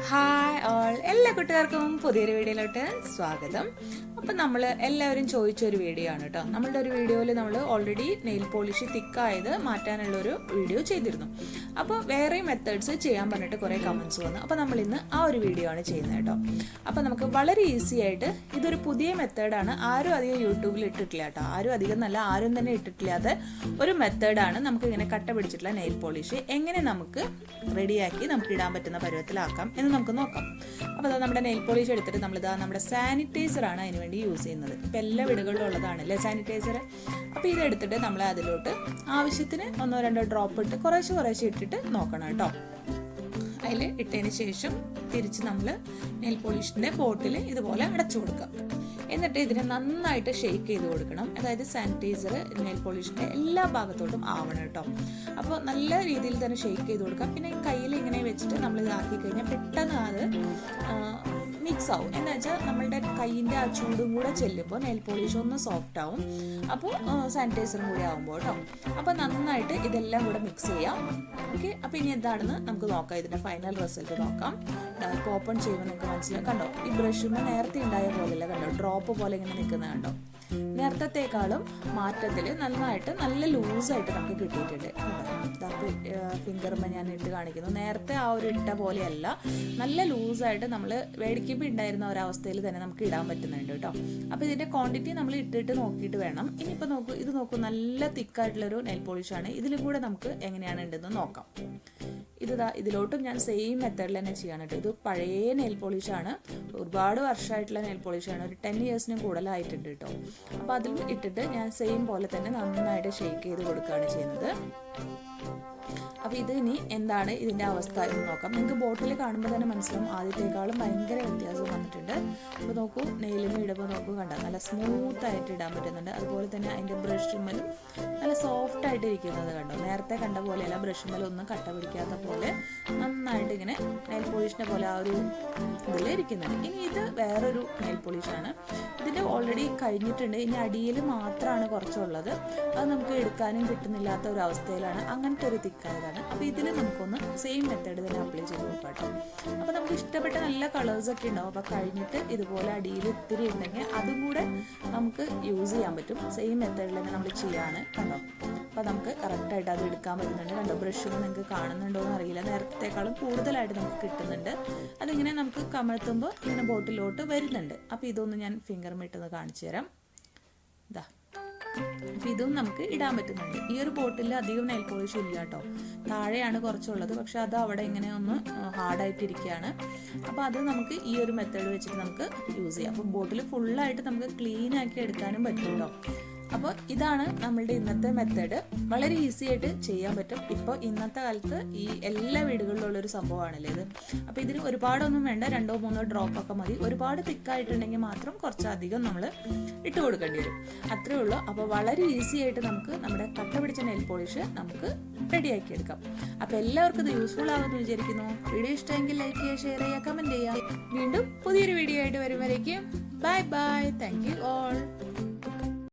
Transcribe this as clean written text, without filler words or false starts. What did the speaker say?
Hi all, എല്ലാ കൂട്ടുകാർക്കും പുതിയൊരു വീഡിയോയിലോട്ട് സ്വാഗതം. അപ്പം നമ്മൾ എല്ലാവരും ചോദിച്ചൊരു വീഡിയോ ആണ് കേട്ടോ. നമ്മളുടെ ഒരു വീഡിയോയിൽ നമ്മൾ ഓൾറെഡി നെയിൽ പോളിഷ് തിക്കായത് മാറ്റാനുള്ളൊരു വീഡിയോ ചെയ്തിരുന്നു. അപ്പോൾ വേറെ മെത്തേഡ്സ് ചെയ്യാൻ പറഞ്ഞിട്ട് കുറേ കമൻസ് വന്നു. അപ്പോൾ നമ്മൾ ഇന്ന് ആ ഒരു വീഡിയോ ആണ് ചെയ്യുന്നത് കേട്ടോ. അപ്പോൾ നമുക്ക് വളരെ ഈസി ആയിട്ട് ഇതൊരു പുതിയ മെത്തേഡാണ്, ആരും അധികം യൂട്യൂബിൽ ഇട്ടിട്ടില്ല കേട്ടോ. ആരും തന്നെ ഇട്ടിട്ടില്ലാത്ത ഒരു മെത്തേഡാണ്. നമുക്ക് ഇങ്ങനെ കട്ട പിടിച്ചിട്ടുള്ള നെയിൽ പോളിഷ് എങ്ങനെ നമുക്ക് റെഡിയാക്കി നമുക്ക് ഇടാൻ പറ്റുന്ന പരുവത്തിലാക്കാം എന്ന് നമുക്ക് നോക്കാം. അപ്പോൾ അത് നമ്മുടെ നെയിൽ പോളിഷ് എടുത്തിട്ട് നമ്മുടെ സാനിറ്റൈസറാണ് അതിന് വേണ്ടി യൂസ് ചെയ്യുന്നത്. ഇപ്പോൾ എല്ലാ വീടുകളിലും ഉള്ളതാണല്ലേ സാനിറ്റൈസർ. അപ്പോൾ ഇതെടുത്തിട്ട് നമ്മൾ അതിലോട്ട് ആവശ്യത്തിന് 1-2 ഡ്രോപ്പ് ഇട്ട് കുറേശ്ശെ ഇട്ടിട്ട് നോക്കണം കേട്ടോ. അതിൽ ഇട്ടതിന് ശേഷം തിരിച്ച് നമ്മൾ നെയിൽ പോളിഷിൻ്റെ ബോട്ടിൽ ഇതുപോലെ അടച്ചു കൊടുക്കുക. എന്നിട്ട് ഇതിനെ നന്നായിട്ട് ഷെയ്ക്ക് ചെയ്ത് കൊടുക്കണം. അതായത് സാനിറ്റൈസർ നെയിൽ പോളിഷിൻ്റെ എല്ലാ ഭാഗത്തോട്ടും ആവണം കേട്ടോ. അപ്പോൾ നല്ല രീതിയിൽ തന്നെ ഷെയ്ക്ക് ചെയ്ത് കൊടുക്കാം. പിന്നെ കയ്യിൽ ഇങ്ങനെ വെച്ചിട്ട് നമ്മൾ ഇതാക്കി കഴിഞ്ഞാൽ പെട്ടെന്ന് അത് മിക്സ് ആവും. എന്ന് വെച്ചാൽ നമ്മളുടെ കയ്യിൻ്റെ ആ ചൂടും കൂടെ ചെല്ലുമ്പോൾ നെയിൽ പോളിഷ് ഒന്ന് സോഫ്റ്റ് ആവും. അപ്പോൾ സാനിറ്റൈസറും കൂടി ആകുമ്പോൾ കേട്ടോ. അപ്പോൾ നന്നായിട്ട് ഇതെല്ലാം കൂടെ മിക്സ് ചെയ്യാം. ഓക്കെ, അപ്പോൾ ഇനി എന്താണെന്ന് നമുക്ക് നോക്കാം. ഇതിൻ്റെ ഫൈനൽ റിസൾട്ട് നോക്കാം. ഇപ്പോൾ ഓപ്പൺ ചെയ്യുമ്പോൾ നിങ്ങൾക്ക് മനസ്സിലാക്കാം. കണ്ടോ, ഈ ബ്രഷിന് നേരത്തെ ഉണ്ടായ പോലെയല്ല, കണ്ടോ ഡ്രോപ്പ് പോലെ ഇങ്ങനെ നിൽക്കുന്നത് കണ്ടോ. നേരത്തെക്കാളും മാറ്റത്തിൽ നല്ല ലൂസായിട്ട് നമുക്ക് കിട്ടിയിട്ടുണ്ട്. ഫിംഗറുമ്പോൾ ഞാൻ ഇട്ട് കാണിക്കുന്നു. നേരത്തെ ആ ഒരു ഇട്ട പോലെയല്ല, നല്ല ലൂസായിട്ട് നമ്മൾ മേടിക്കുമ്പോൾ ഉണ്ടായിരുന്ന ഒരവസ്ഥയിൽ തന്നെ നമുക്ക് ഇടാൻ പറ്റുന്നുണ്ട് കേട്ടോ. അപ്പോൾ ഇതിൻ്റെ ക്വാണ്ടിറ്റി നമ്മൾ ഇട്ടിട്ട് നോക്കിയിട്ട് വേണം. ഇനിയിപ്പോൾ ഇത് നോക്കൂ, നല്ല തിക്കായിട്ടുള്ളൊരു നെയിൽ പോളിഷാണ്. ഇതിലും കൂടെ നമുക്ക് എങ്ങനെയാണ് ഉണ്ടെന്ന് നോക്കാം. ഇതിലോട്ടും ഞാൻ സെയിം മെത്തേഡിൽ തന്നെ ചെയ്യാണ് കേട്ടോ. ഇത് പഴയ നെയിൽ പോളിഷാണ്, ഒരുപാട് വർഷമായിട്ടുള്ള നെയിൽ പോളിഷാണ്, ഒരു 10 ഇയേഴ്സിനും കൂടുതലായിട്ടുണ്ട് കേട്ടോ. അപ്പോൾ അതിൽ ഇട്ടിട്ട് ഞാൻ സെയിം പോലെ തന്നെ നന്നായിട്ട് ഷേക്ക് ചെയ്ത് കൊടുക്കുകയാണ് ചെയ്യുന്നത്. അപ്പോൾ ഇത് ഇനി എന്താണ് ഇതിൻ്റെ അവസ്ഥ എന്ന് നോക്കാം. നിങ്ങൾക്ക് ബോട്ടിൽ കാണുമ്പോൾ തന്നെ മനസ്സിലാവും ആദ്യത്തേക്കാളും ഭയങ്കര വ്യത്യാസം വന്നിട്ടുണ്ട്. അപ്പോൾ നോക്കൂ, നെയിലിന് ഇടുമ്പോൾ നോക്കൂ, കണ്ട നല്ല സ്മൂത്തായിട്ട് ഇടാൻ പറ്റുന്നുണ്ട്. അതുപോലെ തന്നെ അതിൻ്റെ ബ്രഷുമ്മലും നല്ല സോഫ്റ്റായിട്ട് ഇരിക്കുന്നത് കണ്ടോ. നേരത്തെ കണ്ട പോലെയല്ല, ബ്രഷുമ്മലൊന്നും കട്ട പിടിക്കാത്ത പോലെ നന്നായിട്ട് ഇങ്ങനെ നെയിൽ പോളിഷിനെ പോലെ ആ ഒരു ഇതിൽ ഇരിക്കുന്നുണ്ട്. ഇനി ഇത് വേറൊരു നെയിൽ പോളിഷാണ്. ഇതിൻ്റെ ഓൾറെഡി കഴിഞ്ഞിട്ടുണ്ട്. ഇനി അടിയിൽ മാത്രമാണ് കുറച്ചുള്ളത്. അത് നമുക്ക് എടുക്കാനും കിട്ടുന്നില്ലാത്ത ഒരു അവസ്ഥയിലാണ്. അങ്ങനത്തെ ഒരു തിക്കായതാണ്. അപ്പോൾ ഇതിൽ നമുക്കൊന്ന് സെയിം മെത്തേഡ് തന്നെ അപ്ലൈ ചെയ്ത് കൊടുക്കാം കേട്ടോ. അപ്പോൾ നമുക്ക് ഇഷ്ടപ്പെട്ട നല്ല കളേഴ്സൊക്കെ ഉണ്ടാവും. അപ്പോൾ കഴിഞ്ഞിട്ട് ഇതുപോലെ അടിയിൽ ഇത്തിരി ഉണ്ടെങ്കിൽ അതും കൂടെ നമുക്ക് യൂസ് ചെയ്യാൻ പറ്റും. സെയിം മെത്തേഡിൽ തന്നെ നമ്മൾ ചെയ്യാണ് കണ്ടോ. അപ്പോൾ നമുക്ക് കറക്റ്റായിട്ട് അത് എടുക്കാൻ പറ്റുന്നുണ്ട് കണ്ടോ. ബ്രഷിൽ നിങ്ങൾക്ക് കാണുന്നുണ്ടോ എന്ന് അറിയില്ല, നേരത്തെക്കാളും കൂടുതലായിട്ട് നമുക്ക് കിട്ടുന്നുണ്ട്. അതിങ്ങനെ നമുക്ക് കമഴ്ത്തുമ്പോൾ ഇങ്ങനെ ബോട്ടിലോട്ട് വരുന്നുണ്ട്. അപ്പോൾ ഇതൊന്ന് ഞാൻ ഫിംഗറുമിട്ടൊന്ന് കാണിച്ചു തരാം. ഇതാ, അപ്പോൾ ഇതും നമുക്ക് ഇടാൻ പറ്റുന്നുണ്ട്. ഈ ഒരു ബോട്ടിൽ അധികം നെയിൽ പോളിഷ് ഇല്ല കേട്ടോ, താഴെയാണ് കുറച്ചുള്ളത്. പക്ഷെ അത് അവിടെ ഇങ്ങനെ ഒന്ന് ഹാർഡായിട്ടിരിക്കുകയാണ്. അപ്പോൾ അത് നമുക്ക് ഈ ഒരു മെത്തേഡ് വെച്ചിട്ട് നമുക്ക് യൂസ് ചെയ്യാം. അപ്പോൾ ബോട്ടിൽ ഫുള്ളായിട്ട് നമുക്ക് ക്ലീൻ ആക്കി എടുക്കാനും പറ്റും കേട്ടോ. അപ്പോൾ ഇതാണ് നമ്മളുടെ ഇന്നത്തെ മെത്തേഡ്. വളരെ ഈസി ആയിട്ട് ചെയ്യാൻ പറ്റും. ഇപ്പോൾ ഇന്നത്തെ കാലത്ത് ഈ എല്ലാ വീടുകളിലുള്ളൊരു സംഭവമാണല്ലേ ഇത്. അപ്പോൾ ഇതിന് ഒരുപാടൊന്നും വേണ്ട, 2-3 ഡ്രോപ്പൊക്കെ മതി. ഒരുപാട് തിക്കായിട്ടുണ്ടെങ്കിൽ മാത്രം കുറച്ചധികം നമ്മൾ ഇട്ട് കൊടുക്കേണ്ടി വരും, അത്രേ ഉള്ളൂ. അപ്പോൾ വളരെ ഈസി ആയിട്ട് നമുക്ക് നമ്മുടെ കട്ട പിടിച്ച നെയിൽ പോളിഷ് നമുക്ക് റെഡിയാക്കി എടുക്കാം. അപ്പോൾ എല്ലാവർക്കും ഇത് യൂസ്ഫുൾ ആകുമെന്ന് വിചാരിക്കുന്നു. വീഡിയോ ഇഷ്ടമെങ്കിൽ ലൈക്ക് ചെയ്യുക, ഷെയർ ചെയ്യുക, കമൻറ്റ് ചെയ്യുക. വീണ്ടും പുതിയൊരു വീഡിയോ ആയിട്ട് വരുമ്പോഴേക്കും bye bye. Thank you all.